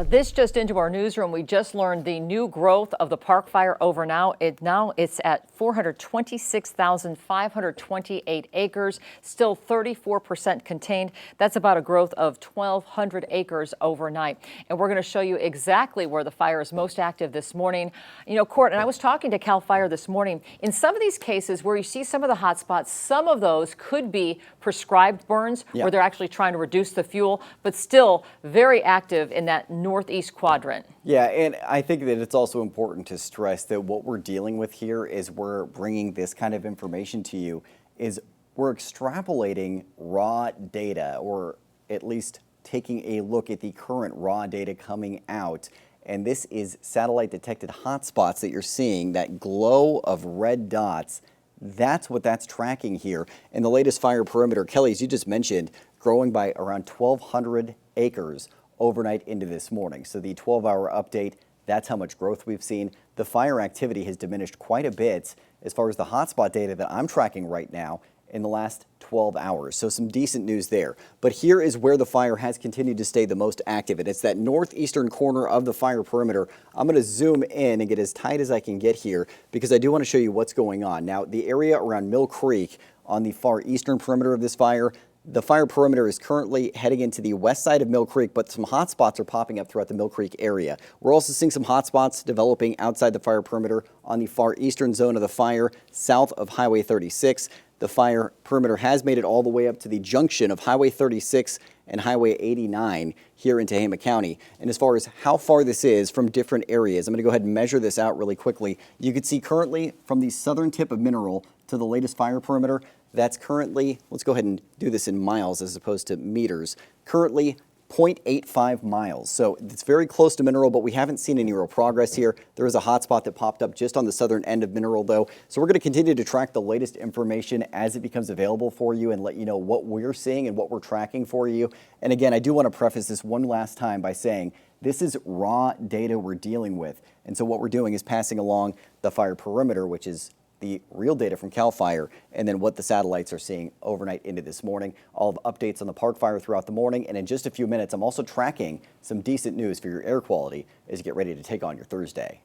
This just into our newsroom. We just learned the new growth of the Park Fire over now. It's at 426,528 acres, still 34% contained. That's about a growth of 1,200 acres overnight. And we're going to show you exactly where the fire is most active this morning. You know, Court, and I was talking to CAL FIRE this morning. In some of these cases where you see some of the hot spots, some of those could be prescribed burns where they're actually trying to reduce the fuel, but still very active in that northeast quadrant. Yeah, and I think that it's also important to stress that what we're dealing with here is we're bringing this kind of information to you is we're extrapolating raw data, or at least taking a look at the current raw data coming out. And this is satellite detected hotspots that you're seeing, that glow of red dots. That's what that's tracking here. And the latest fire perimeter, Kelly, as you just mentioned, growing by around 1,200 acres overnight into this morning. So the 12-hour update, that's how much growth we've seen. The fire activity has diminished quite a bit as far as the hotspot data that I'm tracking right now in the last 12 hours. So some decent news there. But here is where the fire has continued to stay the most active, and it's that northeastern corner of the fire perimeter. I'm going to zoom in and get as tight as I can get here because I do want to show you what's going on. Now, the area around Mill Creek on the far eastern perimeter of this fire, the fire perimeter is currently heading into the west side of Mill Creek, but some hot spots are popping up throughout the Mill Creek area. We're also seeing some hot spots developing outside the fire perimeter on the far eastern zone of the fire, south of Highway 36. The fire perimeter has made it all the way up to the junction of Highway 36 and Highway 89 here in Tehama County. And as far as how far this is from different areas, I'm going to go ahead and measure this out really quickly. You can see currently from the southern tip of Mineral to the latest fire perimeter, that's currently, let's go ahead and do this in miles as opposed to meters, currently 0.85 miles. So it's very close to Mineral, but we haven't seen any real progress here. There is a hot spot that popped up just on the southern end of Mineral, though. So we're going to continue to track the latest information as it becomes available for you and let you know what we're seeing and what we're tracking for you. And again, I do want to preface this one last time by saying this is raw data we're dealing with. And so what we're doing is passing along the fire perimeter, which is the real data from CAL FIRE, and then what the satellites are seeing overnight into this morning. All of updates on the Park Fire throughout the morning, and in just a few minutes, I'm also tracking some decent news for your air quality as you get ready to take on your Thursday.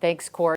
Thanks, Court.